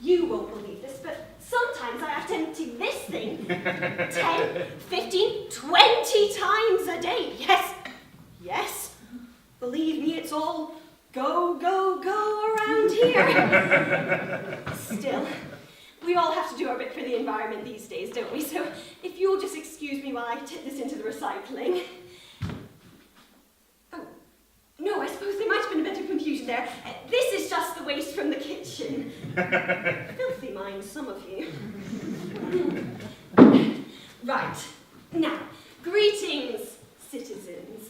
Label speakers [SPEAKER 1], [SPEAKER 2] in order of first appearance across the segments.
[SPEAKER 1] You won't believe this, but sometimes I have to empty this thing 10, 15, 20 times a day. Yes. Believe me, it's all go, go, go around here. Still, we all have to do our bit for the environment these days, don't we? So if you'll just excuse me while I tip this into the recycling. Oh, no, I suppose there might have been a bit of confusion there. This is just the waste from the kitchen. Filthy minds, some of you. Right, now, greetings, citizens.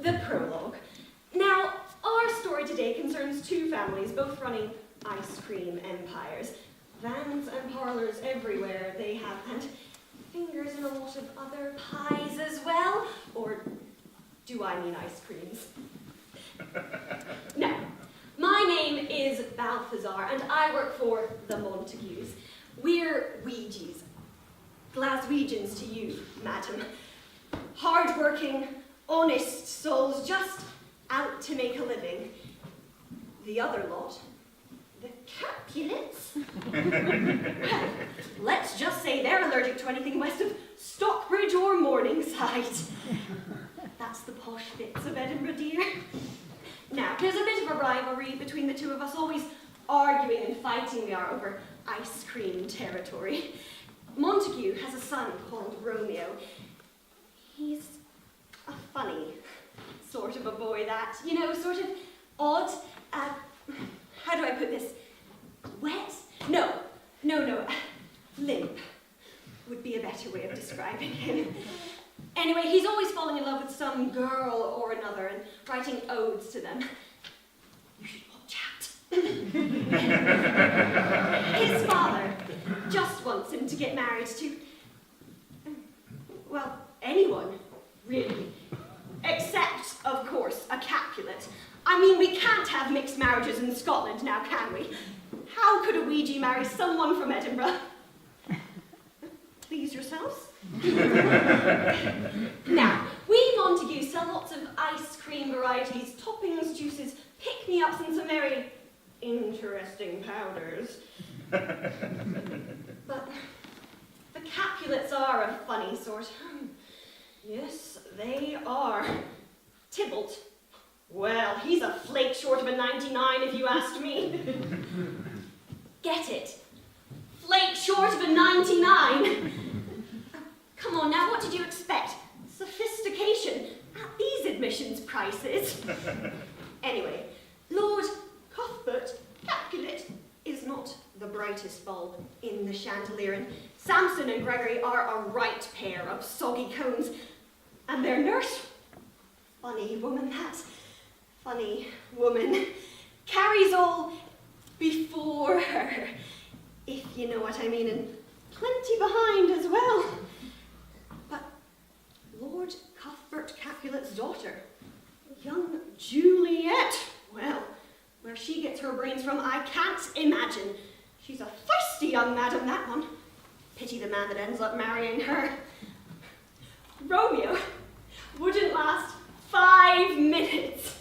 [SPEAKER 1] The prologue. Now, our story today concerns two families, both running ice cream empires. Vans and parlours everywhere they have, and fingers in a lot of other pies as well. Or do I mean ice creams? Now, my name is Balthasar, and I work for the Montagues. We're Ouija's, Glaswegians to you, madam. Hard-working, honest souls just out to make a living. The other lot, the Capulets, well, let's just say they're allergic to anything west of Stockbridge or Morningside. That's the posh bits of Edinburgh, dear. Now, there's a bit of a rivalry between the two of us, always arguing and fighting we are over ice cream territory. Montague has a son called Romeo. He's a funny sort of a boy, that, you know, sort of odd, how do I put this? Wet? No, limp would be a better way of describing him. Anyway, he's always falling in love with some girl or another and writing odes to them. You should watch out. His father just wants him to get married to, well, anyone, really. Except, of course, a Capulet. I mean, we can't have mixed marriages in Scotland now, can we? How could a Ouija marry someone from Edinburgh? Please yourselves. Now, we Montagues sell lots of ice cream varieties, toppings, juices, pick-me-ups, and some very interesting powders. But the Capulets are a funny sort. Yes, they are. Tybalt. Well, he's a flake short of a 99 if you asked me. Get it? Flake short of a 99? Come on now, what did you expect? Sophistication at these admissions prices. Anyway, Lord Cuthbert Capulet is not the brightest bulb in the chandelier, and Samson and Gregory are a right pair of soggy cones. And their nurse, funny woman that, funny woman, carries all before her, if you know what I mean, and plenty behind as well. But Lord Cuthbert Capulet's daughter, young Juliet, well, where she gets her brains from, I can't imagine. She's a feisty young madam, that one. Pity the man that ends up marrying her. Romeo wouldn't last 5 minutes.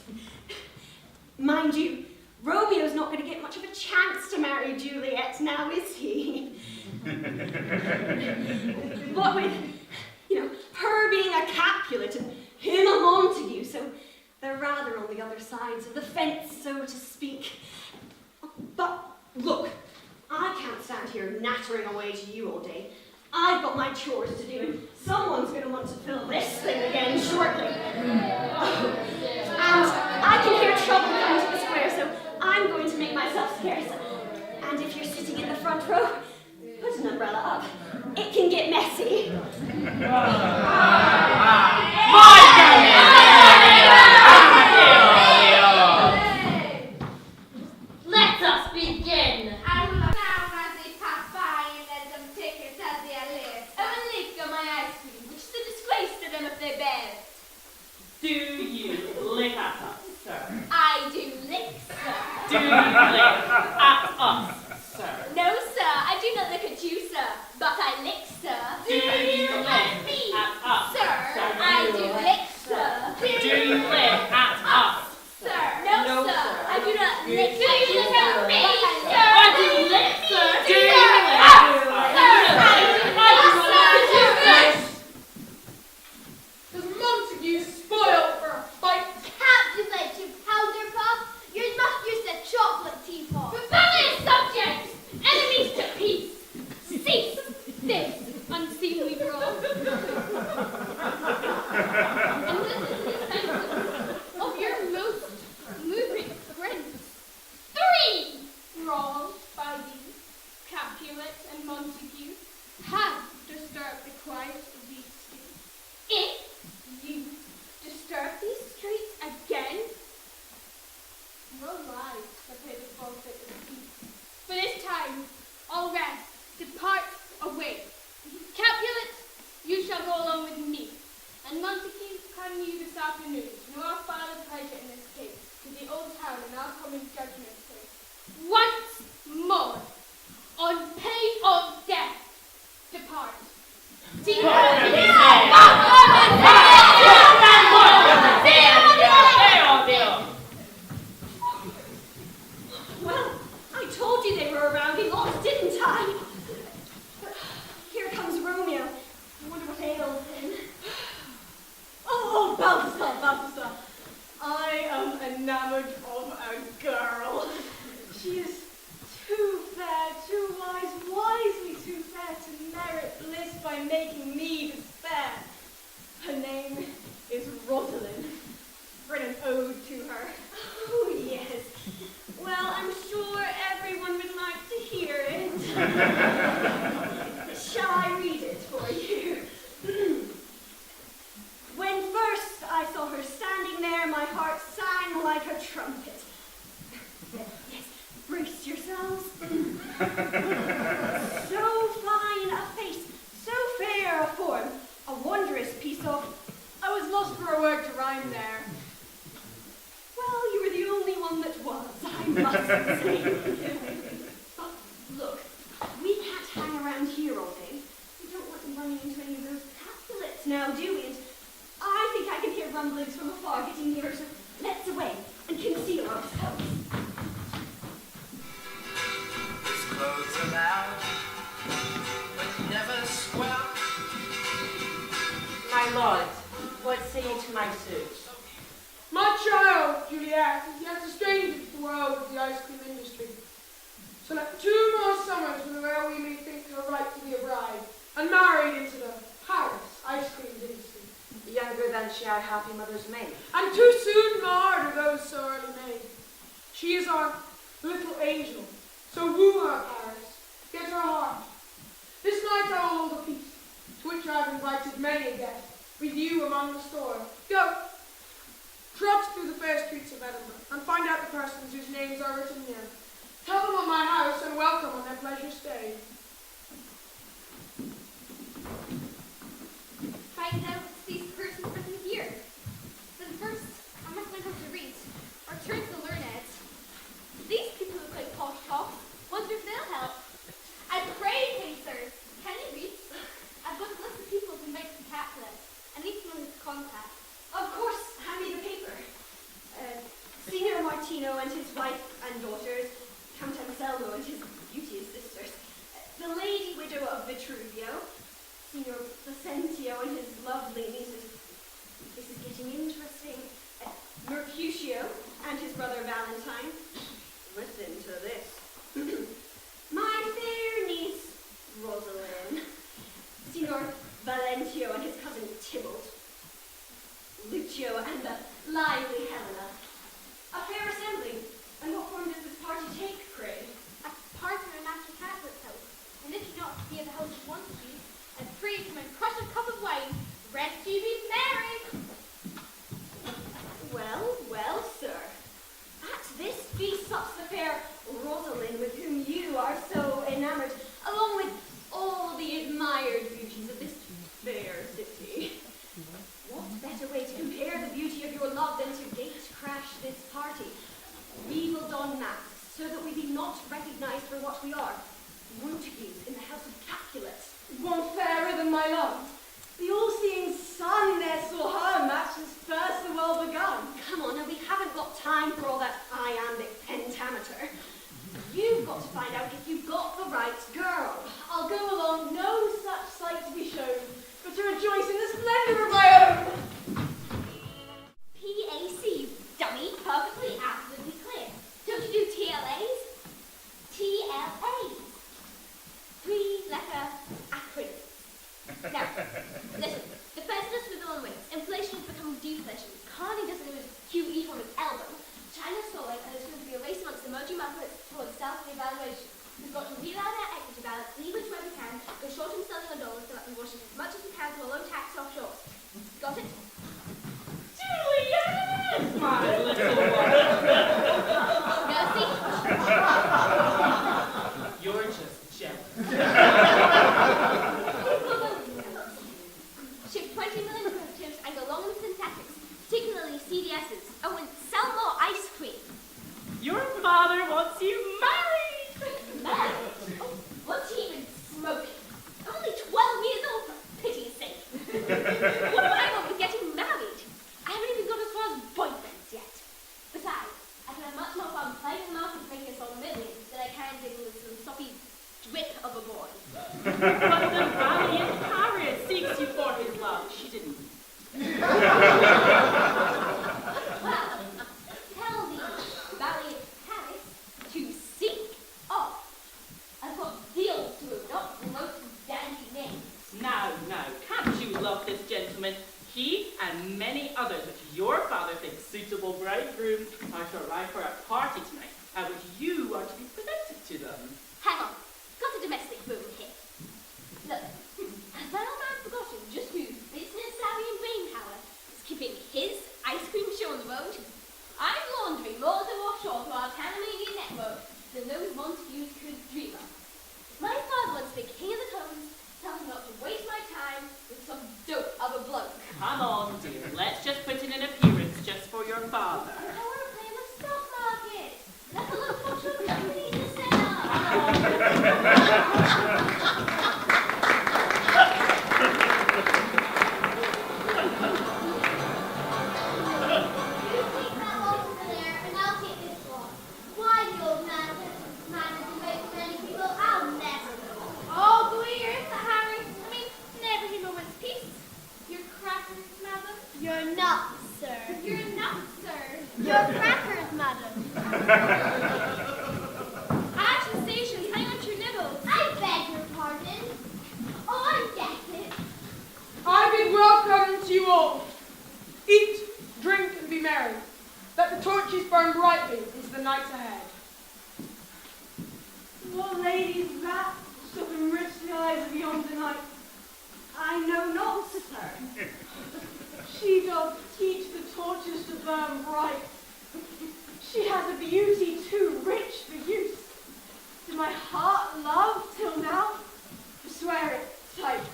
[SPEAKER 1] Mind you, Romeo's not going to get much of a chance to marry Juliet now, is he? What with, you know, her being a Capulet and him a Montague, so they're rather on the other sides of the fence, so to speak. But look, I can't stand here nattering away to you all day. I've got my chores to do, and someone's going to want to fill this thing again shortly. Oh. And I can hear trouble coming to the square, so I'm going to make myself scarce. And if you're sitting in the front row, put an umbrella up. It can get messy.
[SPEAKER 2] Let us begin.
[SPEAKER 3] I will look down as they pass by and let them take it as they are left. I will lick on my ice cream, which is a disgrace to them if they bear it.
[SPEAKER 4] Do you lick at us, sir?
[SPEAKER 3] I do lick, sir.
[SPEAKER 4] Do you lick at us, sir?
[SPEAKER 3] No, sir, I do not lick at you, sir, but I lick, sir.
[SPEAKER 4] Do you lick
[SPEAKER 3] at me,
[SPEAKER 4] at us,
[SPEAKER 3] sir? I do lick, sir.
[SPEAKER 4] Do you lick at us,
[SPEAKER 3] sir? No, sir, I do not lick
[SPEAKER 4] Do
[SPEAKER 3] at
[SPEAKER 4] you
[SPEAKER 3] you,
[SPEAKER 4] lick
[SPEAKER 3] sir,
[SPEAKER 4] at me,
[SPEAKER 3] but I lick.
[SPEAKER 4] sir?
[SPEAKER 3] Your lives have paid the forfeit of peace. For this time, all rest, depart away. Capulet, you shall go along with me. And Montagues, come you this afternoon, to our father pleasure in this case, to the old town and our common judgment place. Once more, on pain of death, depart.
[SPEAKER 1] Well, I told you they were around. He lost, didn't I? But here comes Romeo. I wonder what ails him.
[SPEAKER 5] Oh, Balthasar. I am enamored of a girl. She is too fair, too wise, wisely too fair to merit bliss by making me despair. Her name is Rosalind. Write an ode to her.
[SPEAKER 1] Oh, yes. Well, I'm sure everyone would like to hear it. Shall I read it for you? When first I saw her standing there, my heart sang like a trumpet. Yes, brace yourselves. So fine a face, so fair a form, a wondrous piece of...
[SPEAKER 5] I was lost for a word to rhyme there.
[SPEAKER 1] Well, you were the only one that was, I must say. But look, we can't hang around here all day. We don't want you running into any of those Capulets now, do we? And I think I can hear rumblings from afar getting nearer, so let's away and conceal ourselves.
[SPEAKER 6] His clothes are loud, but never swell.
[SPEAKER 7] My lord, what say you to my suit?
[SPEAKER 8] My child, Juliet, is yet a stranger to the world of the ice cream industry. So let 2 more summers where we may think her right to be a bride, and married into the Paris ice cream industry.
[SPEAKER 7] Younger than she our happy mother's maid.
[SPEAKER 8] And too soon marred are those so early made. She is our little angel, so woo her, Paris, get her heart. This night I will hold a feast, to which I have invited many a guest, with you among the store. Go, trot through the fair streets of Edinburgh, and find out the persons whose names are written here. Tell them of my house, and welcome on their pleasure stay.
[SPEAKER 3] Find out these persons written here. But first, I must learn how to read, or turn to the learned. These people look like posh tops. Wonder if they'll help. I pray, kind sirs, can you read? I've got a list of people to invite to Capulet. I need to know his contact.
[SPEAKER 1] Of course, hand me the paper. Signor Martino and his wife and daughters, Count Anselmo and his beauteous sisters, the lady widow of Vitruvio, Signor Placentio and his lovely nieces. This is getting interesting. Mercutio and his brother Valentine. Listen to this. My fair niece, Rosalind. Signor Valentio and his cousin Tybalt. Lucio and the lively Helena. A fair assembly. And what form does this party take, pray?
[SPEAKER 3] A party in Master Capulet's house. And if you not be at the house you want to be, and pray to my precious cup of wine, rest ye be merry.
[SPEAKER 1] Well, sir. At this feast sups the fair Rosalind, with whom you are so enamored, along with all the admired beauties of this fair city. What better way to compare the beauty of your love than to gate crash this party? We will don masks, so that we be not recognized for what we are. Montagues in the house of Capulet.
[SPEAKER 5] One fairer than my love. The all-seeing sun there saw her match as first the world begun.
[SPEAKER 1] Come on, now we haven't got time for all that iambic pentameter. You've got to find out if you've got the right girl.
[SPEAKER 5] I'll go along, no such sight to be shown, but to rejoice in the splendor of my own.
[SPEAKER 3] PAC, dummy, perfectly, absolutely clear. Don't you do TLAs? TLAs. 3-letter acronyms. Now, listen, the business with all wings. Inflation has become deflation. Carney doesn't know his QE from his elbow. China's stalling, and there's going to be a race amongst emerging markets towards self-evaluation. We've got to reel out our equity balance, leave which way we can, go short in selling our dollars so that we wash as much as we can to a low-tax offshore. Got it?
[SPEAKER 4] Juliet! My little one. father wants you married.
[SPEAKER 2] Married? Oh, what's he even smoking? I'm only 12 years old, for pity's sake. What do I want with getting married? I haven't even got as far as boyfriends yet. Besides, I can have much more fun playing marketmakers on millions than I can dealing with some soppy drip of a boy.
[SPEAKER 4] But the valiant Paris seeks you for his love. She didn't.
[SPEAKER 2] Well, tell the valiant Paris to seek off. I've got deals to adopt the most dandy names.
[SPEAKER 4] Now, can't you love this gentleman? He and many others which your father thinks suitable bridegrooms are to arrive for a party tonight, at which you are to be presented to them.
[SPEAKER 2] Hang on, got a domestic boom here. Look, has my old man forgotten just whose business savvy and brain power is keeping his ice cream show on the road? I'm laundering more to offshore to our Panamanian network than those Montagues could dream of. My father wants to be king of the tones, tell him not to waste my time with some dope of a bloke.
[SPEAKER 4] Come on, dear, let's just put in an appearance just for your father.
[SPEAKER 2] I want to play in the stock market. That's a little fortune company to set up.
[SPEAKER 3] You're not, sir. You're not, sir. You're crackers, madam. Accusations, hang on to your nipples. I beg your pardon. Oh, I get it.
[SPEAKER 8] I bid welcome to you all. Eat, drink, and be merry. Let the torches burn brightly into the night ahead.
[SPEAKER 5] What lady's that so enrich the eyes of yonder night? I know not, sir. She doth teach the torches to burn bright. She has a beauty too rich for use. Did my heart love till now? Swear it tight,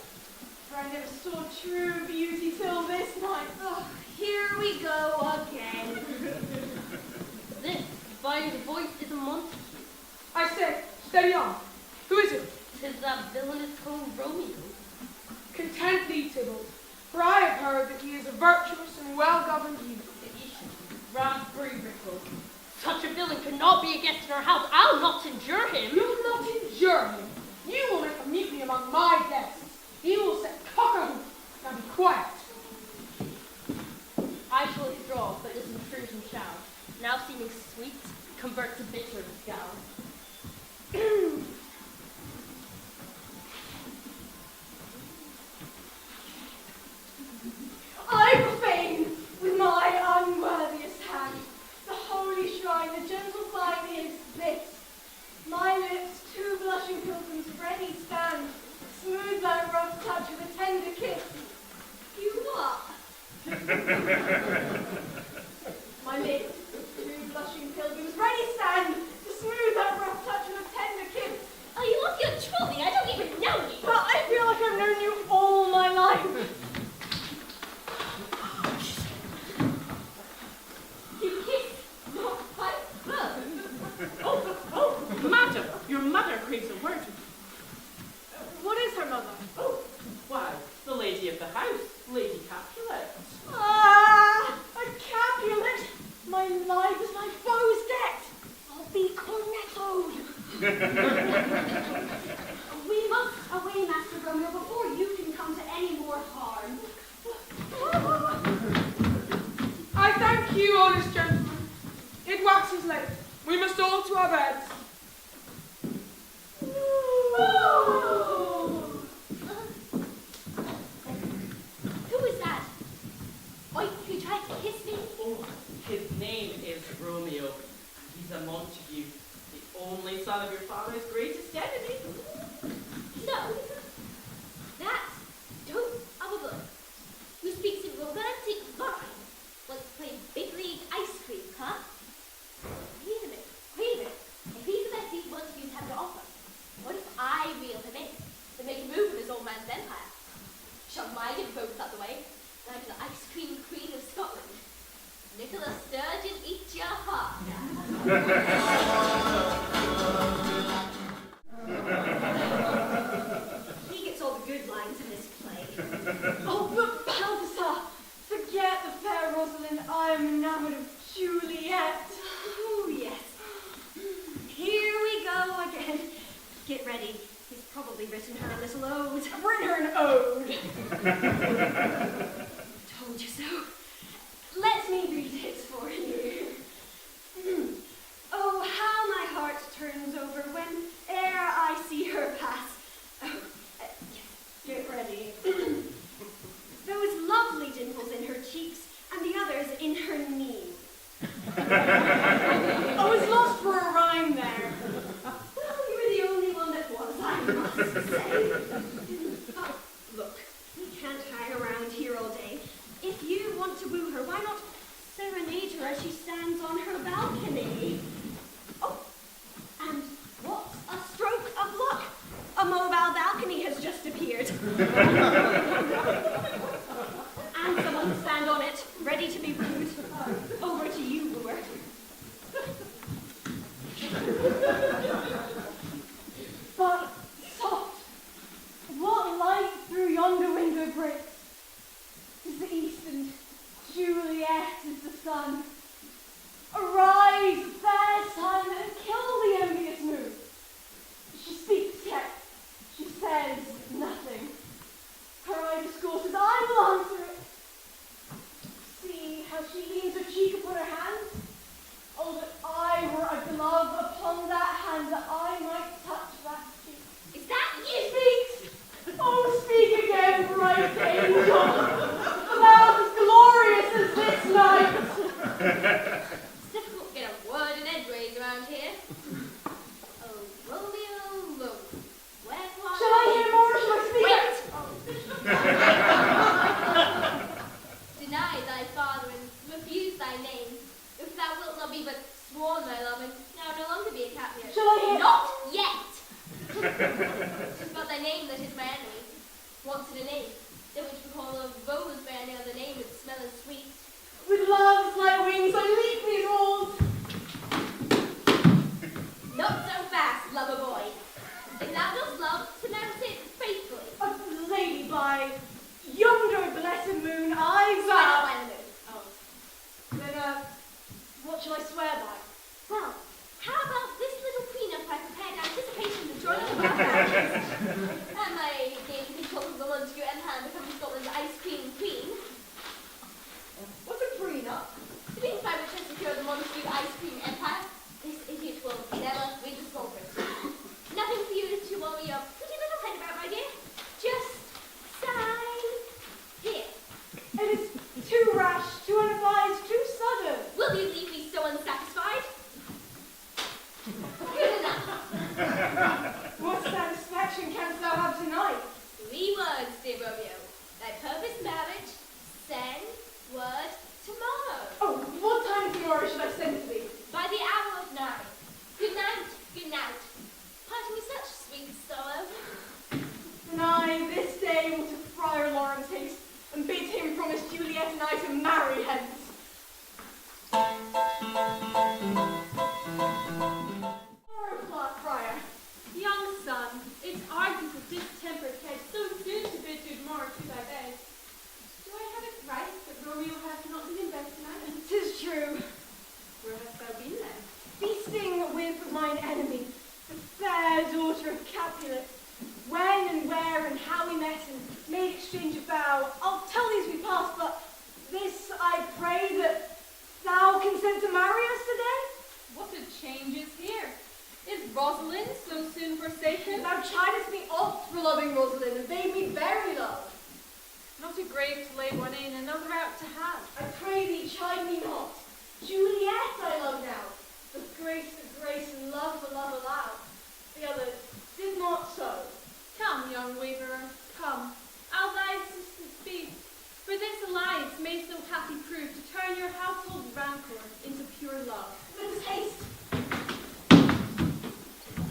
[SPEAKER 5] for I never saw true beauty till this night. Oh, here we go again.
[SPEAKER 2] This, by the voice, is a Montague.
[SPEAKER 8] I say, steady on. Who is it?
[SPEAKER 2] 'Tis that villainous called Romeo.
[SPEAKER 8] Content thee, Tybalt, for I have heard that he is a virtuous and well-governed youth.
[SPEAKER 2] Raspberry Rickle. Such a villain cannot be a guest in our house. I'll not endure him.
[SPEAKER 8] You will not injure him. You will make a mutiny among my guests. He will set cock-a-hoop. Now be quiet.
[SPEAKER 2] I shall withdraw, but this intrusion shall, now seeming sweet, convert to bitter scowl.
[SPEAKER 5] I profane with my unworthiest hand the holy shrine, the gentle sign is this. My lips, two blushing pilgrims, ready stand, smooth thy rough touch with a tender kiss. You what? My lips, two blushing pilgrims, ready stand, to smooth that rough touch with a tender kiss.
[SPEAKER 2] Are you off your trolley? I don't even know you.
[SPEAKER 5] But I feel like I've known you all my life.
[SPEAKER 4] Madam, your mother craves a word.
[SPEAKER 5] What is her mother?
[SPEAKER 4] Oh, why, the lady of the house, Lady Capulet.
[SPEAKER 5] Ah, a Capulet! My life is my foe's debt. I'll be cornettoed. We must away, Master Romeo, before you can come to any more harm.
[SPEAKER 8] I thank you, honest gentlemen. It waxes late. We must all to our beds.
[SPEAKER 2] Who is that? Why, you tried to kiss me?
[SPEAKER 4] Oh, his name is Romeo. He's a Montague, the only son of your father's greatest enemy.
[SPEAKER 2] No. That's dope of a book. Who speaks in romantic rhyme. Wants to play big league ice cream, huh? Wait a minute. If he's the best these Montagues have to offer, what if I reel him in to make a move in his old man's empire? Shove my good folks out the way, and I'm the ice cream queen of Scotland. Nicola Sturgeon, eat your heart out.
[SPEAKER 1] He gets all the good lines in this play.
[SPEAKER 5] Oh, but Balthasar, forget the fair Rosalind. I am enamored of Juliet.
[SPEAKER 1] Oh, yes. Here we go again. Get ready. He's probably written her a little ode.
[SPEAKER 5] I've written her an ode.
[SPEAKER 1] Told you so. Let me read it for you. Oh, how my heart turns over whene'er I see her pass. Oh, yes, get ready. Those lovely dimples in her cheeks and the others in her knee.
[SPEAKER 5] I was lost for a rhyme there.
[SPEAKER 1] Well, you were the only one that was, I must say. But look, we can't hang around here all day. If you want to woo her, why not serenade her as she stands on her balcony? Oh, and what a stroke of luck! A mobile balcony has just appeared. And someone to stand on it, ready to be wooed. Over to you, wooer.
[SPEAKER 5] But soft, what light through yonder window breaks? 'Tis the east and Juliet is the sun. Arise, fair sun, and kill the envious moon. She speaks yet she says nothing. Her eye discourses, I will answer it. See how she leans her cheek upon her hand. Oh, that I were a glove upon that hand, that I might touch that cheek.
[SPEAKER 2] Is that you?
[SPEAKER 5] Speaks! Oh, speak again, bright angel! Thou as glorious as this night!
[SPEAKER 2] It's difficult to get a word in edgeways around here. Oh, Romeo, Romeo, wherefore...
[SPEAKER 5] Shall I hear more or shall I speak?
[SPEAKER 2] Wait! Deny thy father and refuse thy name. If thou wilt not be but sworn thy love, and now no longer be a Capulet.
[SPEAKER 5] Shall I hear...
[SPEAKER 2] Not yet! 'Tis but thy name that is my enemy. Wanted a name, that which we call a rose bear any other name with smell and sweet.
[SPEAKER 5] With love's light wings I leap these walls.
[SPEAKER 2] Not so fast, lover boy. If thou dost love, pronounce it faithfully.
[SPEAKER 5] A lady by yonder blessed moon I
[SPEAKER 2] Swear not
[SPEAKER 5] vow.
[SPEAKER 2] by the moon.
[SPEAKER 5] Oh. Then, what shall I swear by?
[SPEAKER 2] Well, how about this little prenup I prepared in anticipation of the joining of our families? And my gaining control of the Montague Empire and becoming Scotland's ice cream queen.
[SPEAKER 5] What's a prenup?
[SPEAKER 2] The means by which I secure the Montague ice cream empire. This idiot will never read the small print. Nothing for you to worry your pretty little head about, my dear. Just sign here.
[SPEAKER 5] It is too rash, too unadvised, too sudden.
[SPEAKER 2] Will you leave me so unsatisfied? Good enough.
[SPEAKER 5] What satisfaction canst thou have tonight?
[SPEAKER 2] 3 words, dear Romeo. Thy purpose marriage, send word tomorrow.
[SPEAKER 5] Oh, what time tomorrow should I send to thee?
[SPEAKER 2] By the hour of 9. Good night, good night. Parting with such sweet sorrow.
[SPEAKER 5] And I this day will to Friar Lawrence haste, and bid him promise Juliet and I to marry hence. Friar.
[SPEAKER 3] Young son, it's argued with distempered head so soon to bid good morrow to thy bed. Do I have it right that Romeo hath not been in bed tonight?
[SPEAKER 5] 'Tis true.
[SPEAKER 3] Where hast thou been then?
[SPEAKER 5] Feasting with mine enemy, the fair daughter of Capulet. When and where and how we met and made exchange of vow, I'll tell these we passed, but this I pray that thou consent to marry us today?
[SPEAKER 3] What a change is here! Is Rosalind so soon forsaken?
[SPEAKER 5] Thou chidest me oft for loving Rosalind, and bade me bury love.
[SPEAKER 3] Not a grave to lay one in, another out to have.
[SPEAKER 5] I pray thee, chide me not. Juliet I love now, but grace for grace and love for love allow. The other did not so.
[SPEAKER 3] Come, young waverer, come. I'll thy assistance be. For this alliance may so happy prove to turn your household rancor into pure love.
[SPEAKER 5] Let us haste.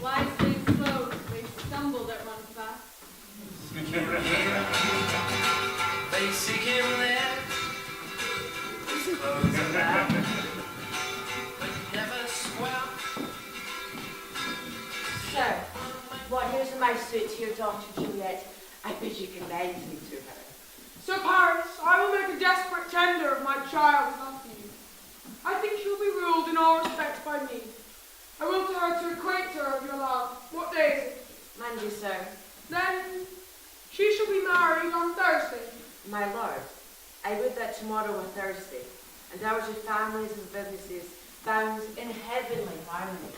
[SPEAKER 3] Wisely and slow, they stumble that run fast.
[SPEAKER 6] They seek him there, his clothes are back, but never swell.
[SPEAKER 7] sir, what news of my suit to your daughter Juliet? I bid you commend me to her.
[SPEAKER 8] Sir Paris, I will make a desperate tender of my child love to you. I think she will be ruled in all respects by me. I will tell her to acquaint her of your love. What day is it?
[SPEAKER 7] Monday, sir.
[SPEAKER 8] Then she shall be married on Thursday.
[SPEAKER 7] My lord, I would that tomorrow were Thursday, and ours with families and businesses bound in heavenly harmony.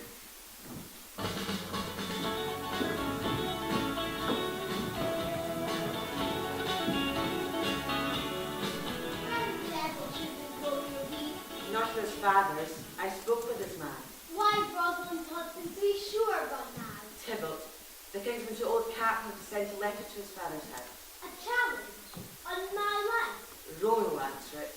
[SPEAKER 7] Not of his father's. I spoke with his man.
[SPEAKER 2] Why, Rosalind's husband, to be sure, gone mad.
[SPEAKER 7] Tybalt, the kinsman to old Capulet to send a letter to his father's house.
[SPEAKER 2] A challenge? On my life?
[SPEAKER 7] Romeo answer it.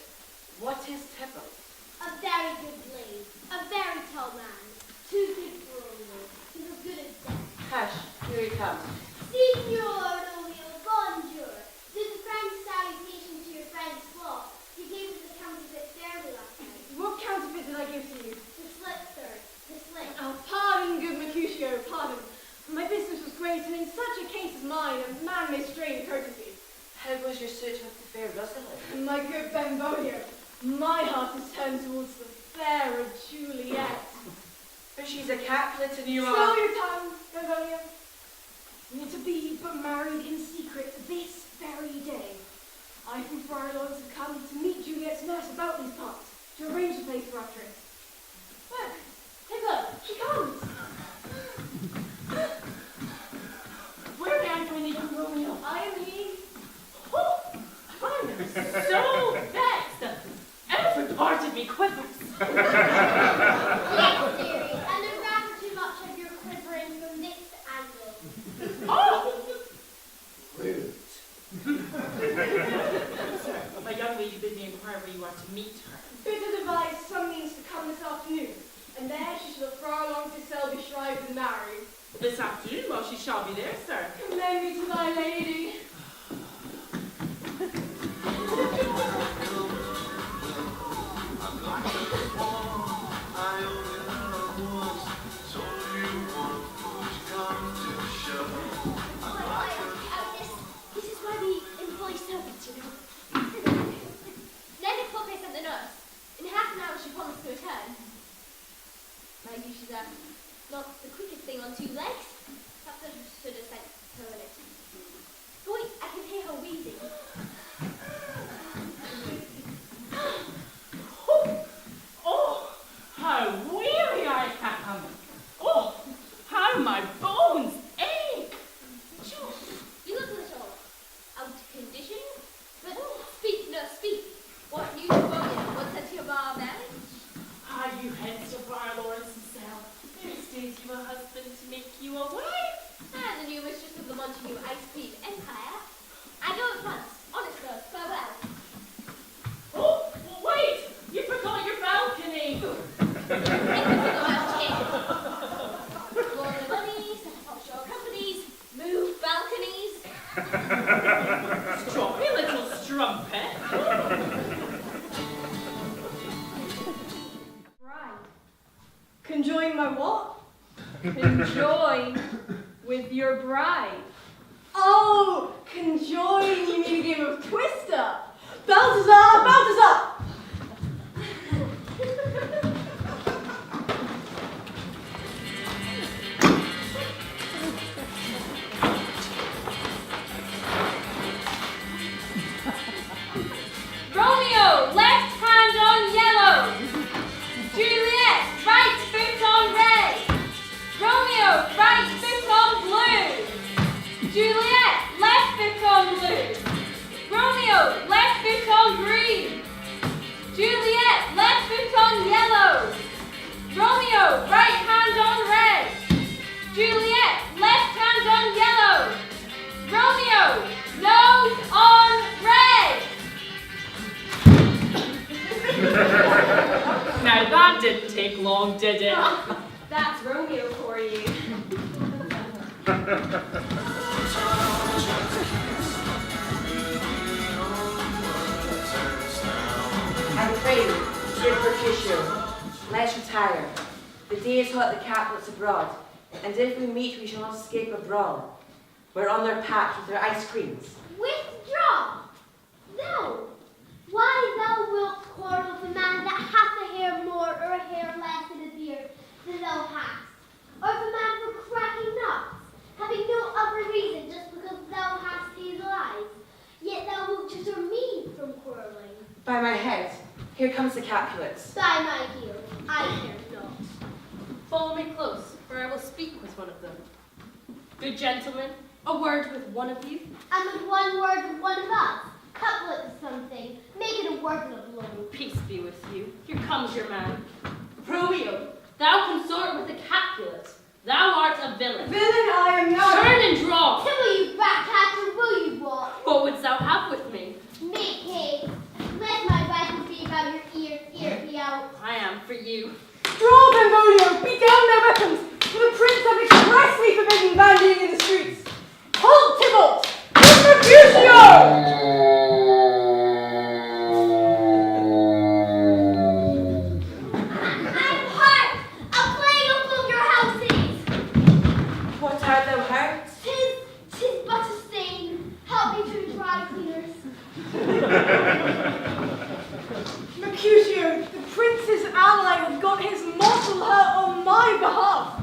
[SPEAKER 7] What is Tybalt?
[SPEAKER 2] A very good blade. A very tall man. Too good for Romeo. He's as good as death.
[SPEAKER 7] Hush, here he comes.
[SPEAKER 2] Signor Romeo, bonjour. This is a friend's salutation to your friend's flock. You gave us the counterfeit fairly last night.
[SPEAKER 5] What counterfeit did I give to you?
[SPEAKER 2] The slip, sir. The slip.
[SPEAKER 5] Oh, pardon, good Mercutio, pardon. My business was great, and in such a case as mine, a man may strain courtesy.
[SPEAKER 7] How was your suit with the fair Rosalind?
[SPEAKER 5] My good Benvolio, my heart is turned towards the fairer Juliet.
[SPEAKER 7] But she's a Capulet and you
[SPEAKER 5] Slow
[SPEAKER 7] are...
[SPEAKER 5] your tongue, Benvolio. We are to be but married in secret this very day. I from Friar have come to meet Juliet's nurse about these parts, to arrange the place for our trip. Look, Hitler, she comes.
[SPEAKER 4] Where may I find you, Romeo?
[SPEAKER 5] I am he.
[SPEAKER 4] Oh, I am so vexed. Every part of me quivers.
[SPEAKER 2] Yes, dearie, and there's rather too much of your quivering from this angle.
[SPEAKER 4] Oh! My young lady bid me inquire where you are to meet her.
[SPEAKER 5] Bid her devise some means to come this afternoon, and there she shall far along to Selby Shrive and marry.
[SPEAKER 4] This afternoon, well, she shall be there, sir.
[SPEAKER 5] Commend me to thy lady.
[SPEAKER 2] This is why we employ servants, you know. Then it's what they sent the nurse. In half an hour she promised to return. Mind you, she's not the quickest thing on two legs. Perhaps I should have sent her a letter. Boy, I can hear her wheezing.
[SPEAKER 4] Oh, how weary I am. Oh, how my bones ache.
[SPEAKER 2] Sure, you look a little out of condition. But speak, nurse, speak. What news of Romeo? What's that to your bar marriage?
[SPEAKER 4] Are you hence to Friar Lawrence himself? There stays you a husband to make you a wife.
[SPEAKER 2] And the new mistress of the Montague ice cream empire. I go at once. Honest nurse, farewell.
[SPEAKER 4] Oh, wait! You forgot your balcony.
[SPEAKER 2] Lord of money, set up offshore companies, move balconies.
[SPEAKER 4] Stroppy little strumpet.
[SPEAKER 5] Right. Conjoin my what? Conjoin with your bride. Oh, conjoin, you mean a game of Twister. Balthasar, Balthasar!
[SPEAKER 9] Romeo, left hand on yellow. Juliet, right foot on red. Romeo, right foot on blue. Juliet, left foot on blue. Romeo, left foot on green. Juliet, left foot on yellow. Romeo, right hand on red. Juliet, left hand on yellow. Romeo, nose on red.
[SPEAKER 4] Now that didn't take long, did it?
[SPEAKER 1] That's Romeo for you.
[SPEAKER 7] I'm afraid, Sir Mercutio, let's retire. The day is hot, the Capulets abroad, And if we meet, we shall not escape a brawl. We're on their path with their ice creams.
[SPEAKER 2] Withdraw! No! Why thou wilt quarrel with a man that hath a hair more or a hair less in his beard than thou hast? Or if a man for cracking nuts, having no other reason just because thou hast hazel eyes, yet thou wilt deter me from quarrelling.
[SPEAKER 7] By my head, here comes the Capulets.
[SPEAKER 2] By my heel, I care not.
[SPEAKER 9] Follow me close, for I will speak with one of them. Good gentlemen, a word with one of you.
[SPEAKER 2] And with one word with one of us, couplet is something, make it a word and a blow.
[SPEAKER 9] Peace be with you. Here comes your man. Romeo, thou consort with the Capulet. Thou art a villain.
[SPEAKER 8] Villain I am not.
[SPEAKER 9] Turn and draw.
[SPEAKER 2] Will you backhack or will you walk?
[SPEAKER 9] What wouldst thou have with me?
[SPEAKER 2] Make haste. Let my rifle be about your ear be out.
[SPEAKER 9] I am for you.
[SPEAKER 8] Draw them, Romeo! Beat down their weapons! For the prince have expressly forbidden bandying in the streets. Hold, Tybalt! Mercutio!
[SPEAKER 2] I'm hurt! A plague upon your houses!
[SPEAKER 7] What art thou hurt?
[SPEAKER 2] Tis but a stain. Help me to dry cleaners.
[SPEAKER 8] Mercutio, the prince's ally has got his mortal hurt on my behalf.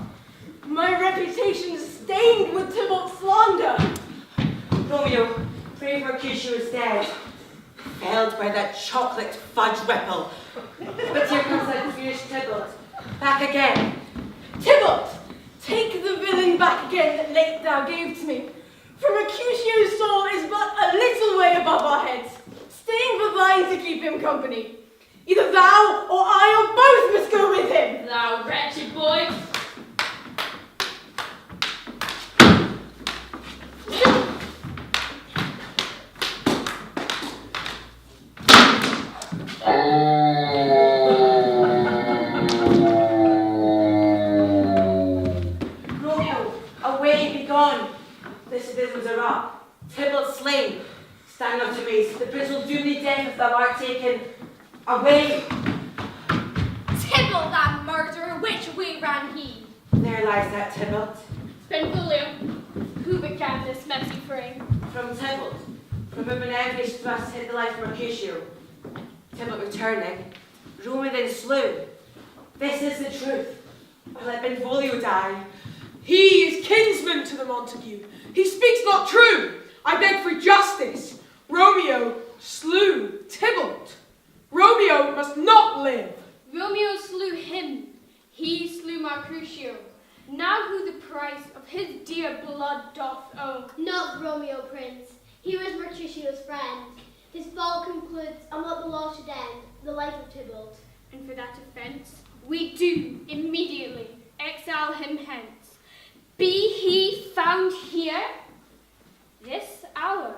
[SPEAKER 8] My reputation is stained with Tybalt's slander.
[SPEAKER 7] Romeo, brave Mercutio is dead. Felled by that chocolate fudge whipple. But here comes that foolish Tybalt. Back again.
[SPEAKER 8] Tybalt, take the villain back again that late thou gave to me. For Mercutio's soul is but a little way above our heads, staying for thine to keep him company. Either thou or I or both must go with him.
[SPEAKER 9] Thou wretched boy.
[SPEAKER 7] Romeo, away, be gone. This business are up. Tybalt slain. Stand not amazed. The prince will do thee death if thou art taken. Away.
[SPEAKER 2] Tybalt, that murderer, which way ran he?
[SPEAKER 7] There lies that Tybalt.
[SPEAKER 3] Benvolio, who began this messy fray?
[SPEAKER 7] From Tybalt. From whom an envious thrust hit the life of Mercutio. Tybalt returning. Romeo then slew. This is the truth. Or let Benvolio die.
[SPEAKER 8] He is kinsman to the Montague. He speaks not true. I beg for justice. Romeo slew Tybalt. Romeo must not live.
[SPEAKER 3] Romeo slew him. He slew Mercutio. Now who the price of his dear blood doth owe?
[SPEAKER 2] Not Romeo, prince. He was Mercutio's friend. His fall concludes on what the law should end, the life of Tybalt.
[SPEAKER 3] And for that offence, we do immediately exile him hence. Be he found here, this hour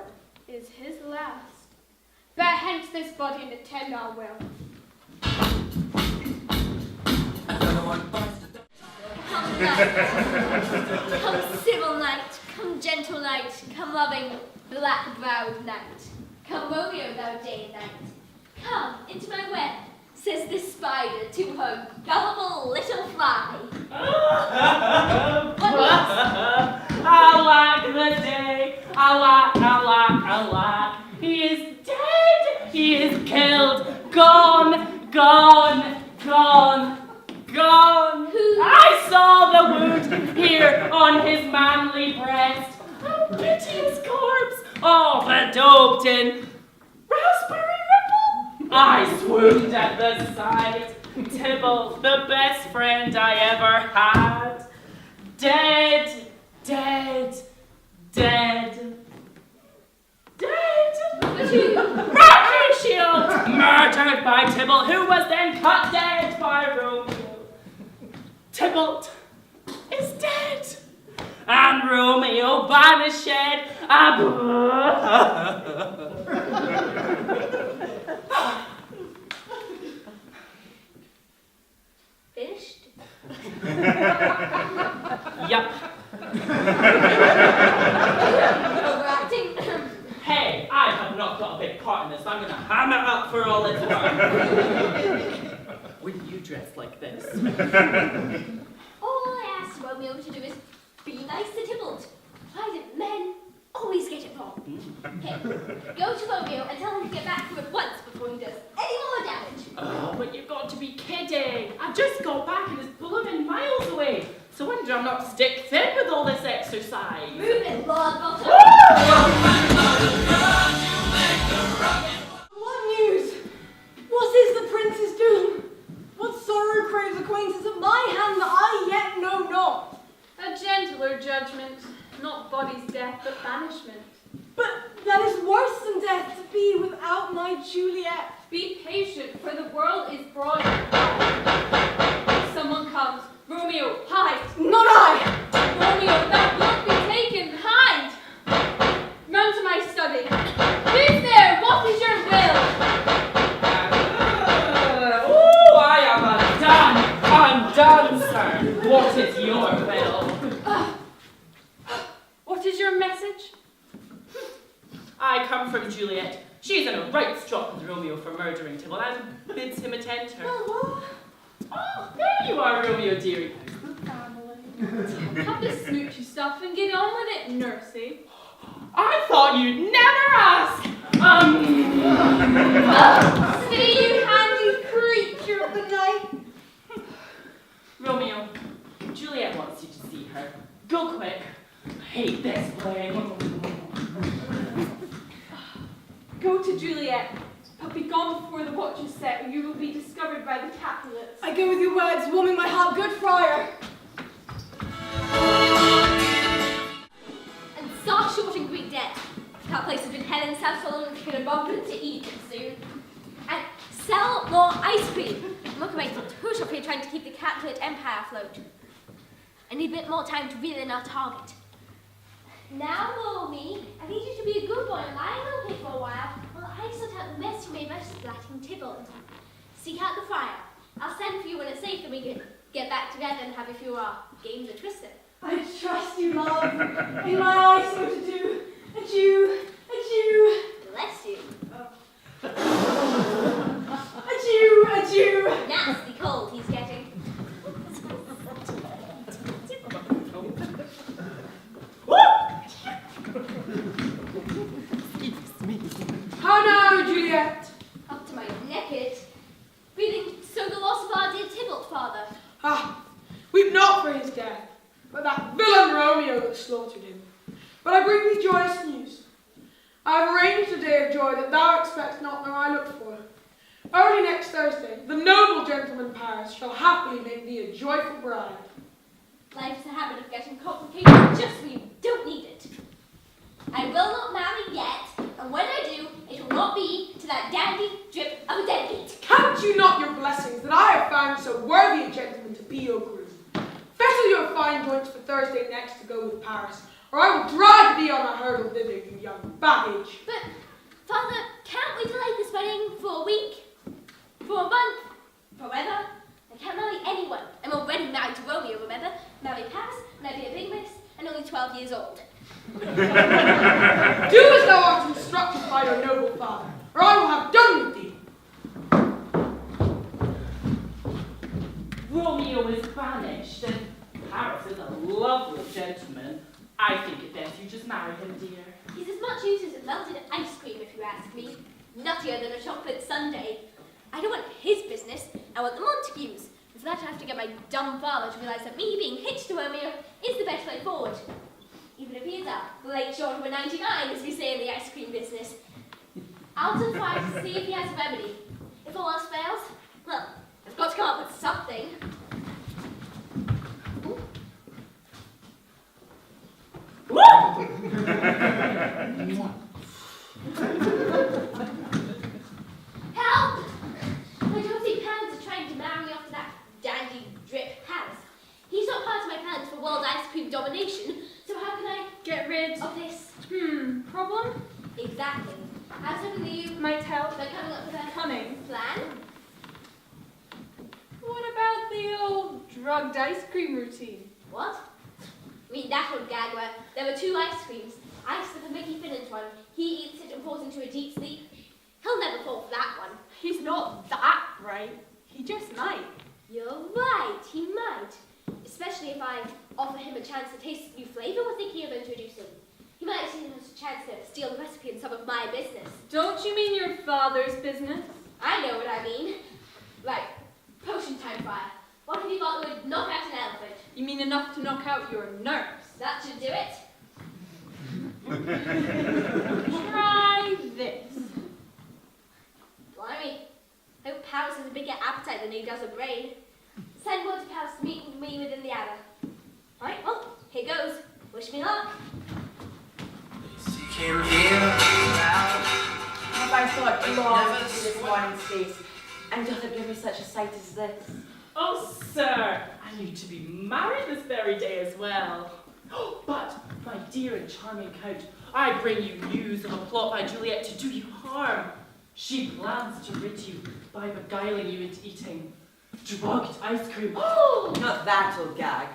[SPEAKER 3] is his last. Bear hence this body and attend our will.
[SPEAKER 9] Come knight, come civil knight, come gentle knight, come loving black-browed knight. Come Romeo, thou day and night. Come into my web, says this spider to her gullible little fly.
[SPEAKER 4] Alack the day, alack, alack, alack. He is dead, he is killed, gone, gone, gone, gone. I saw the wound here on his manly breast. A piteous corpse, all bedoped in raspberry ripple. I swooned at the sight. Tybalt, the best friend I ever had. Dead, dead, dead, dead. Mercutio, murdered by Tybalt, who was then cut dead by Romeo. Tybalt is dead, and Romeo banished.
[SPEAKER 2] Finished?
[SPEAKER 4] Yup.
[SPEAKER 2] Overacting.
[SPEAKER 4] Hey, I have not got a big part in this. I'm gonna hammer up for all it's worth. Wouldn't you dress like this?
[SPEAKER 2] All I asked Romeo to do is nice to Tybalt. Why do men always get it wrong? Hey, go to Romeo and tell him to get back to it once before he does any more damage.
[SPEAKER 4] Oh, but you've got to be kidding. I just got back and it's blooming miles away. So wonder I'm not stick thin with all this exercise.
[SPEAKER 2] Move it, Lord Balthasar.
[SPEAKER 5] What news? What is the prince's doom? What sorrow craves acquaintance at my hand that I yet know not?
[SPEAKER 9] A gentler judgment, not body's death, but banishment.
[SPEAKER 5] But that is worse than death to be without my Juliet.
[SPEAKER 9] Be patient, for the world is broad. Someone comes. Romeo, hide!
[SPEAKER 5] Not I!
[SPEAKER 9] Romeo, thou wilt be taken, hide! Run to my study. Who's there? What is your will?
[SPEAKER 4] Oh, I am undone, sir. What is your will?
[SPEAKER 9] What is your message?
[SPEAKER 4] I come from Juliet. She is in a right strop with Romeo for murdering Tybalt and bids him attend her. Oh, there you are, Romeo, dearie.
[SPEAKER 9] Have the smoochy stuff and get on with it, nursey.
[SPEAKER 4] I thought you'd never ask.
[SPEAKER 9] See you handy creature of the night.
[SPEAKER 4] Romeo, Juliet wants you to see her. Go quick. I hate this play.
[SPEAKER 9] Go to Juliet, but be gone before the watch is set, or you will be discovered by the Capulets.
[SPEAKER 5] I go with your words, warming my heart, good friar.
[SPEAKER 2] And start short and Greek debt. That place has been Helen's house so long it's going to bump into Eden soon. And sell more ice cream. Look at my push up here trying to keep the Capulet empire afloat. I need a bit more time to reel in our target. Now, Romy, I need you to be a good boy and lie low here for a while while I sort out the mess you made by splatting Tybalt. Seek out the friar. I'll send for you when it's safe and we can get back together and have a few games of Twister.
[SPEAKER 5] I trust you, love. In my eyes, so to do. Adieu, adieu.
[SPEAKER 2] Bless you.
[SPEAKER 5] Adieu, adieu.
[SPEAKER 2] Nasty cold he's getting.
[SPEAKER 8] How now, Juliet?
[SPEAKER 2] Up to my neck it. Feeling so the loss of our dear Tybalt, father.
[SPEAKER 8] Ah, weep not for his death, but that villain Romeo that slaughtered him. But I bring thee joyous news. I have arranged a day of joy that thou expects not nor I look for. Early next Thursday, the noble gentleman Paris shall happily make thee a joyful bride.
[SPEAKER 2] Life's a habit of getting complicated just when you don't need it. I will not marry yet, and when I do, it will not be to that dandy drip of a deadbeat.
[SPEAKER 8] Count you not your blessings that I have found so worthy a gentleman to be your groom. Fettle your fine joints for Thursday next to go with Paris, or I will drag thee on a hurdle thither, you young baggage.
[SPEAKER 2] But, Father, can't we delay this wedding for a week? For a month? Forever? I can't marry anyone. I'm already married to Romeo, remember? Marry Paris, marry a big miss, and only 12 years old.
[SPEAKER 8] Do as thou art instructed by your noble father, or I will have done with thee.
[SPEAKER 4] Romeo is banished, and Paris is a lovely gentleman. I think it best you just marry him, dear.
[SPEAKER 2] He's as much use as a melted ice cream, if you ask me. Nuttier than a chocolate sundae. I don't want his business, I want the Montagues. And for that I have to get my dumb father to realise that me being hitched to Romeo is the best way forward. Even if he is a late short of a 99, as we say in the ice cream business. I'll tell Friar to see if he has a remedy. If all else fails, well, I've got to come up with something. Help! My dozy parents are trying to marry me off to that dandy drip house. He's not part of my plans for world ice cream domination, so how can I
[SPEAKER 9] Get rid
[SPEAKER 2] of this?
[SPEAKER 9] Problem?
[SPEAKER 2] Exactly. I was hoping that you
[SPEAKER 9] Might help.
[SPEAKER 2] by coming up with a
[SPEAKER 9] Cunning.
[SPEAKER 2] plan.
[SPEAKER 9] What about the old drugged ice cream routine?
[SPEAKER 2] What? I mean that old gag where there were two ice creams. I slip a Mickey Finnant one. He eats it and falls into a deep sleep. He'll never fall for that one.
[SPEAKER 9] He's not that bright. He just might.
[SPEAKER 2] You're right, he might. especially if I offer him a chance to taste the new flavour we're thinking of introducing. He might see it as a chance to steal the recipe in some of my business.
[SPEAKER 9] Don't you mean your father's business?
[SPEAKER 2] I know what I mean. Right, potion time, Friar. What have you got that would knock out an elephant?
[SPEAKER 9] You mean enough to knock out your nerves?
[SPEAKER 2] That should do it.
[SPEAKER 9] Try this.
[SPEAKER 2] Blimey. Hope Powers has a bigger appetite than he does a brain. Send word to Powers to meet with me within the hour. Alright, well, here goes. Wish me luck.
[SPEAKER 6] Seek him here loud.
[SPEAKER 7] Have I thought long to see this morning's face, and doth it give me such a sight as this?
[SPEAKER 4] Oh, sir, and you to be married this very day as well. But, my dear and charming Count, I bring you news of a plot by Juliet to do you harm. She plans to rid you by beguiling you into eating drugged ice cream.
[SPEAKER 7] Oh, not that old gag.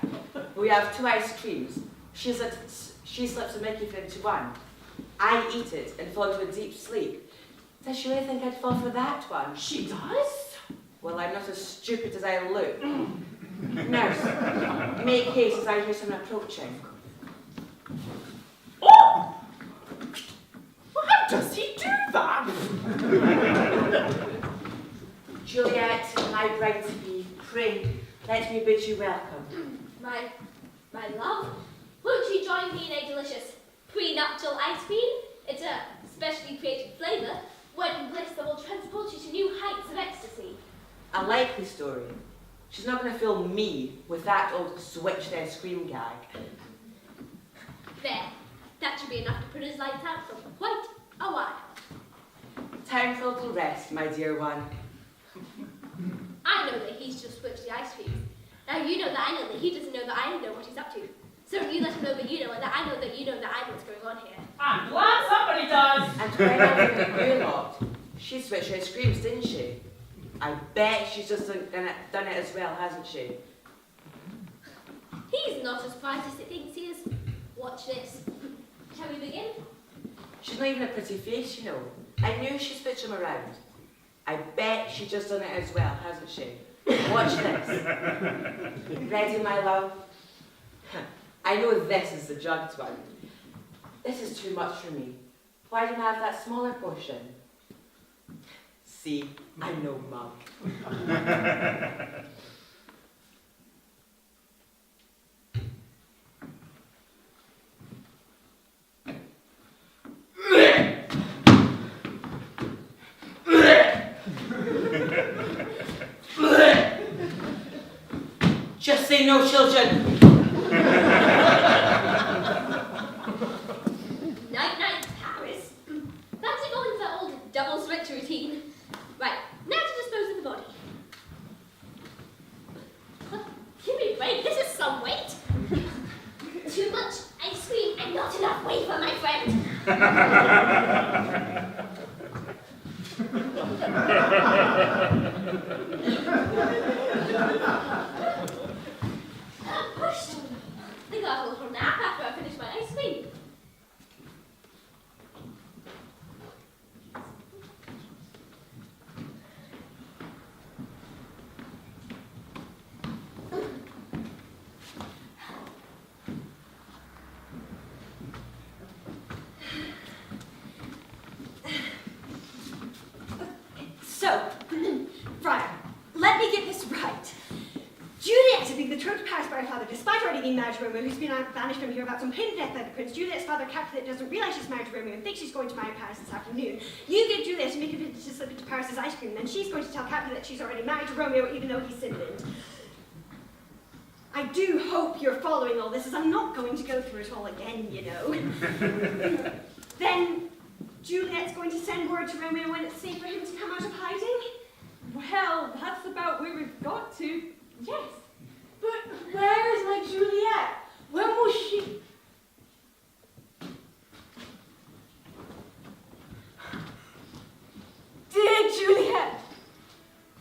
[SPEAKER 7] We have 2 ice creams. She slips a Mickey into one. I eat it and fall into a deep sleep. Does she really think I'd fall for that one?
[SPEAKER 4] She does?
[SPEAKER 7] Well, I'm not as stupid as I look. Nurse, make haste as I hear someone approaching.
[SPEAKER 4] Oh! Well, how does he do that?
[SPEAKER 7] Juliet, my bride-to-be, pray, let me bid you welcome.
[SPEAKER 2] My love, won't you join me in a delicious prenuptial ice cream? It's a specially created flavour, wedding bliss that will transport you to new heights of ecstasy.
[SPEAKER 7] A likely story. She's not going to fool me with that old switched ice cream gag.
[SPEAKER 2] There, that should be enough to put his lights out for quite a while.
[SPEAKER 7] Time for a little rest, my dear one.
[SPEAKER 2] I know that he's just switched the ice cream. Now you know that I know that he doesn't know that I know what he's up to. So you let him know that you know, and that I know that you know that I know what's going on here.
[SPEAKER 4] I'm glad somebody does.
[SPEAKER 7] And when I was in the lot, she switched ice creams, didn't she? I bet she's just done it as well, hasn't she?
[SPEAKER 2] He's not as bright as he thinks he is. Watch this. Shall we begin?
[SPEAKER 7] She's not even a pretty face, you know. I knew she'd switch them around. I bet she's just done it as well, hasn't she? Watch this. Ready, my love? I know this is the drugged one. This is too much for me. Why don't I have that smaller portion? See, I'm no mug. Just say no, children.
[SPEAKER 2] Night-night, Paris. Fancy going for that old double switch routine. Right, now to dispose of the body. Give me a break, this is some weight. Too much ice cream and not enough wafer, my friend. Push. I think I'll have a little nap after I finish my ice cream.
[SPEAKER 1] So, Friar, let me get this right. Juliet to be betrothed to Paris by her father, despite already being married to Romeo, who's been banished from here about some pain death by the prince. Juliet's father, Capulet, doesn't realize she's married to Romeo and thinks she's going to marry Paris this afternoon. You get Juliet to make her to slip into Paris's ice cream, then she's going to tell Capulet she's already married to Romeo, even though he's Sinned. I do hope you're following all this, as I'm not going to go through it all again, you know. Then Juliet's going to send word to Romeo when it's safe for him to come out of hiding?
[SPEAKER 9] Well, that's about where we've got to.
[SPEAKER 1] Yes.
[SPEAKER 8] But where is my Juliet? When will she... Dear Juliet,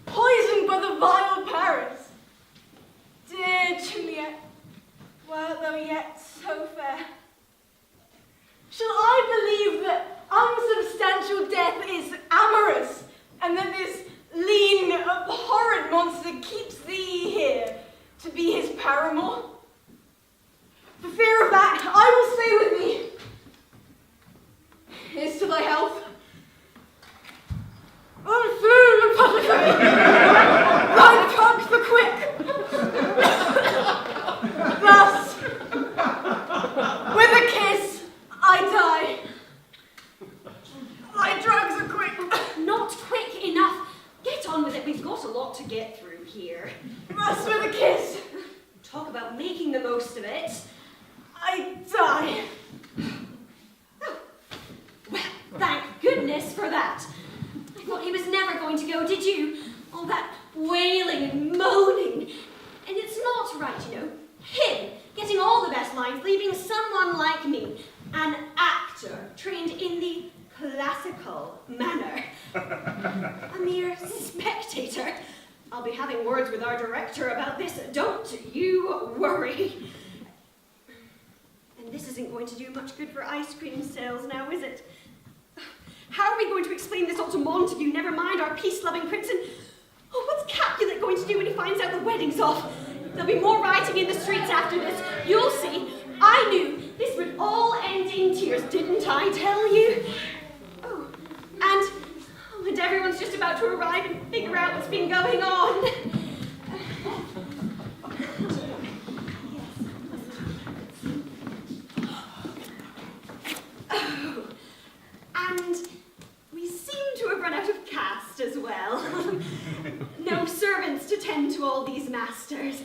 [SPEAKER 8] poisoned by the vile Paris. Dear Juliet, wert thou yet so fair? Shall I believe that unsubstantial death is amorous, and that this lean, abhorrent monster keeps thee here,
[SPEAKER 5] to be his paramour. For fear of that, I will stay with me. Here's to thy health. On food, apothecary! Ride trunk for quick! Thus, with a kiss, I die. My drugs are quick.
[SPEAKER 1] Not quick enough. Get on with it. We've got a lot to get through here.
[SPEAKER 5] Thus, with a kiss,
[SPEAKER 1] Talk about making the most of it.
[SPEAKER 5] I die.
[SPEAKER 1] Oh. Well, thank goodness for that. I thought he was never going to go, did you? All that wailing and moaning. And it's not right, you know. Him getting all the best lines, leaving someone like me, an actor trained in the classical manner. A mere spectator. I'll be having words with our director about this. Don't you worry. And this isn't going to do much good for ice cream sales now, is it? How are we going to explain this all to Montague? Never mind our peace-loving prince. And oh, what's Capulet going to do when he finds out the wedding's off? There'll be more rioting in the streets after this. You'll see. I knew this would all end in tears, didn't I tell you? Oh, and everyone's just about to arrive and figure out what's been going on. Oh, and we seem to have run out of cast as well. No servants to tend to all these masters.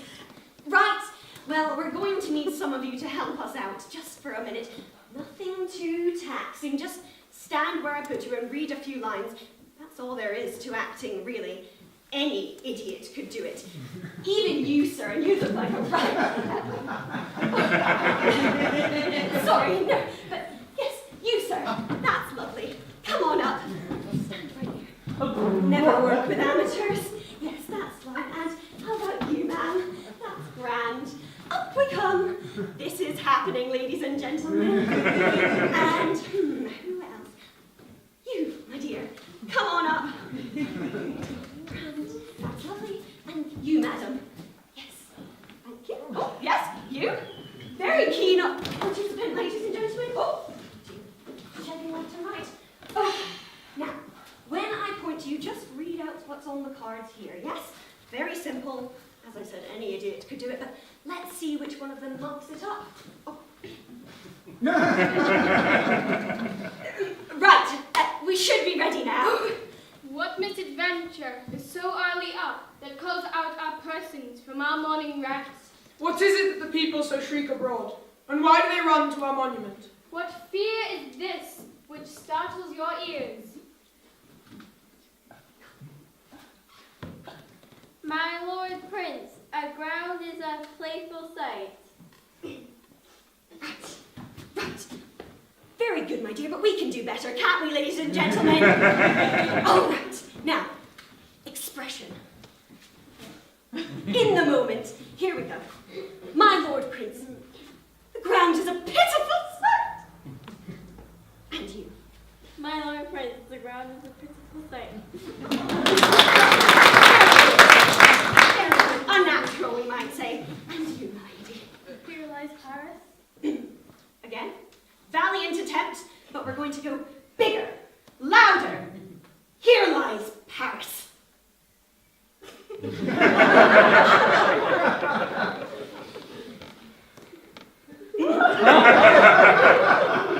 [SPEAKER 1] Right, well, we're going to need some of you to help us out, just for a minute. Nothing too taxing, just stand where I put you and read a few lines. That's all there is to acting, really. Any idiot could do it. Even you, sir, and you look like a right. Sorry, no, but yes, you, sir. That's lovely. Come on up. Stand right here. Never work with amateurs. Yes, that's fine. And how about you, ma'am? That's grand. Up we come. This is happening, ladies and gentlemen. And who else? You, my dear. Come on up. That's lovely. And you, madam. Yes. Thank you. Oh, yes, you. Very keen participant, ladies and gentlemen. Oh, shedding left and right. Oh, now, when I point to you, just read out what's on the cards here, yes? Very simple. As I said, any idiot could do it, but let's see which one of them mucks it up. Oh. Right, we should be ready now.
[SPEAKER 3] What misadventure is so early up that calls out our persons from our morning rest?
[SPEAKER 8] What is it that the people so shriek abroad? And why do they run to our monument?
[SPEAKER 3] What fear is this which startles your ears?
[SPEAKER 9] My lord prince, our ground is a playful sight.
[SPEAKER 1] Right. Very good, my dear, but we can do better, can't we, ladies and gentlemen? All right. Now, expression. In the moment. Here we go. My lord prince, the ground is a pitiful sight. And you.
[SPEAKER 9] My lord prince, the ground is a pitiful sight.
[SPEAKER 1] Unnatural, we might say. And you, my lady.
[SPEAKER 9] Here lies Paris.
[SPEAKER 1] Again, valiant attempt, but we're going to go bigger, louder. Here lies Paris.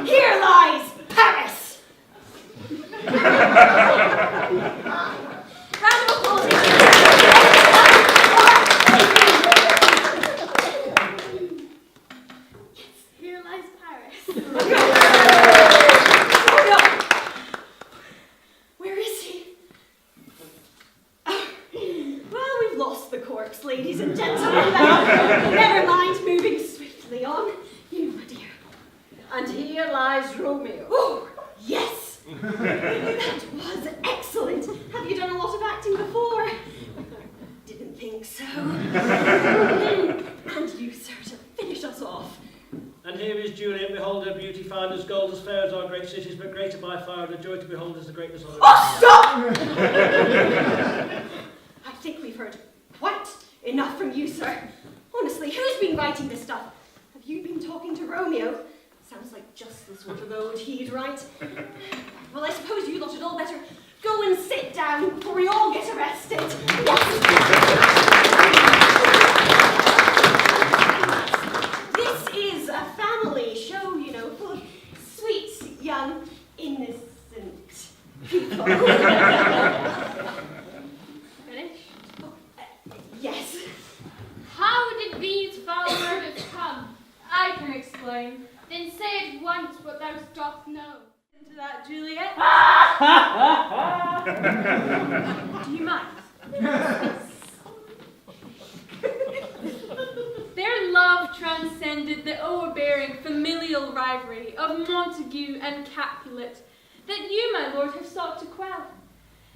[SPEAKER 1] Here lies Paris. Round of applause.
[SPEAKER 9] Here lies Paris.
[SPEAKER 1] Oh no! Where is he? Oh, well, we've lost the corpse, ladies and gentlemen. Never mind, moving swiftly on. You, my dear.
[SPEAKER 7] And here lies Romeo.
[SPEAKER 1] Oh, yes! That was excellent. Have you done a lot of acting before? Didn't think so. And you, sir, to finish us off.
[SPEAKER 10] And here is Juliet, behold her beauty, fine as gold, as fair as our great cities, but greater by far, and a joy to behold as the greatness of her.
[SPEAKER 1] Oh, stop! I think we've heard quite enough from you, sir. Honestly, who's been writing this stuff? Have you been talking to Romeo? Sounds like just the sort of ode he'd write. Well, I suppose you lot had all better go and sit down before we all get arrested. Yes. This is a family show, you know, full of sweet, young, innocent people.
[SPEAKER 3] Finished?
[SPEAKER 1] Yes.
[SPEAKER 3] How did these foul words come?
[SPEAKER 9] I can explain.
[SPEAKER 3] Then say at once what thou dost know.
[SPEAKER 9] To that, Juliet. Do you mind? Their love transcended the overbearing familial rivalry of Montague and Capulet that you, my lord, have sought to quell.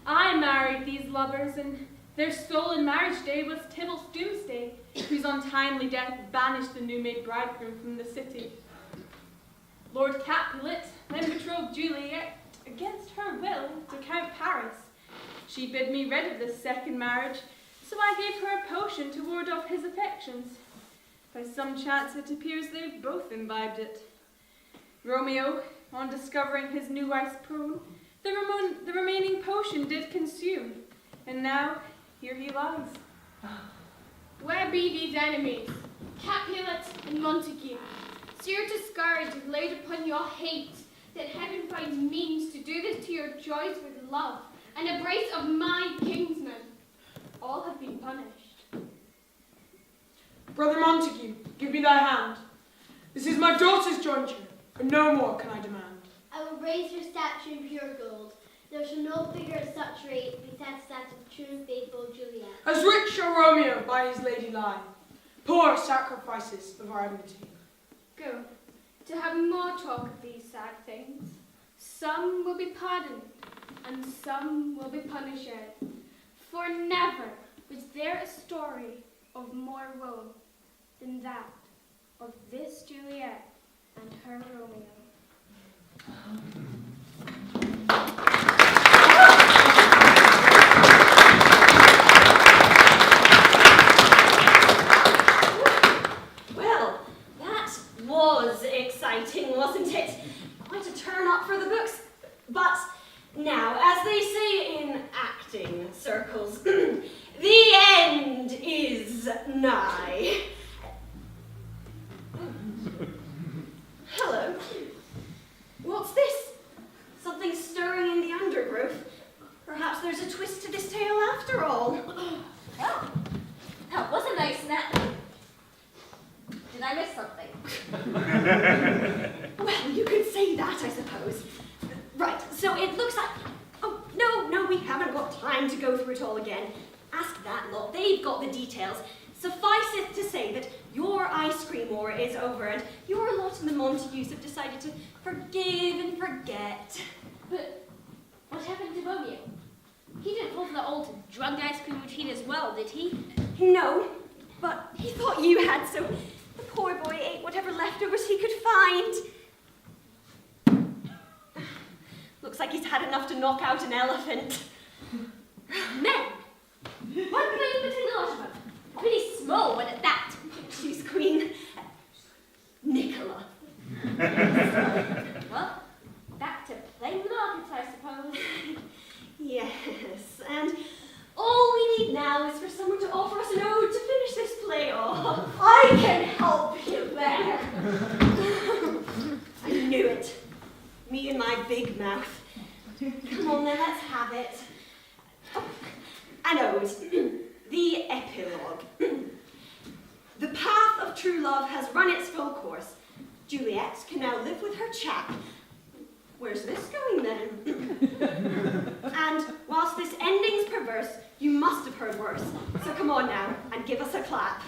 [SPEAKER 9] I married these lovers, and their stolen marriage day was Tybalt's doomsday, whose untimely death banished the new-made bridegroom from the city. Lord Capulet then betrothed Juliet against her will to Count Paris. She bid me rid of this second marriage, so I gave her a potion to ward off his affections. By some chance it appears they've both imbibed it. Romeo, on discovering his new wife's prone, the remaining potion did consume, and now here he lies.
[SPEAKER 3] Where be these enemies, Capulet and Montague? Seer to scourge is laid upon your hate, that heaven finds means to do this to your joys with love and embrace of my kinsmen. All have been punished.
[SPEAKER 8] Brother Montague, give me thy hand. This is my daughter's jointure, and no more can I demand.
[SPEAKER 11] I will raise her statue in pure gold. There shall no figure of such rate be set as that of true and faithful Juliet.
[SPEAKER 8] As rich shall Romeo by his lady lie, poor sacrifices of our enmity.
[SPEAKER 3] Go, to have more talk of these sad things. Some will be pardoned, and some will be punished. For never was there a story of more woe than that of this Juliet and her Romeo.
[SPEAKER 1] Well, that was exciting, wasn't it? Quite a turn up for the books. But now, as they say in acting circles, the end is nigh. Hello. What's this? Something stirring in the undergrowth. Perhaps there's a twist to this tale after all.
[SPEAKER 2] Well, that was a nice nap. Did I miss something?
[SPEAKER 1] Well, you could say that, I suppose. Right, so it looks like... Oh, no, we haven't got time to go through it all again. Ask that lot, they've got the details. Suffice it to say that your ice cream war is over and your lot and the Montagues have decided to forgive and forget.
[SPEAKER 2] But what happened to Romeo? He didn't fall for the old drugged ice cream routine as well, did he?
[SPEAKER 1] No, but he thought you had, so the poor boy ate whatever leftovers he could find. Looks like he's had enough to knock out an elephant.
[SPEAKER 2] Men! What playing between the lot of them? Pretty small one at that.
[SPEAKER 1] She's queen. Nicola.
[SPEAKER 2] Well, back to plain markets, I suppose.
[SPEAKER 1] Yes, and all we need now is for someone to offer us an ode to finish this play off. I can help you there. I knew it. Me and my big mouth. Come on then, let's have it. Oh, an ode. The epilogue. The path of true love has run its full course. Juliet can now live with her chap. Where's this going then? And whilst this ending's perverse, you must have heard worse. So come on now and give us a clap.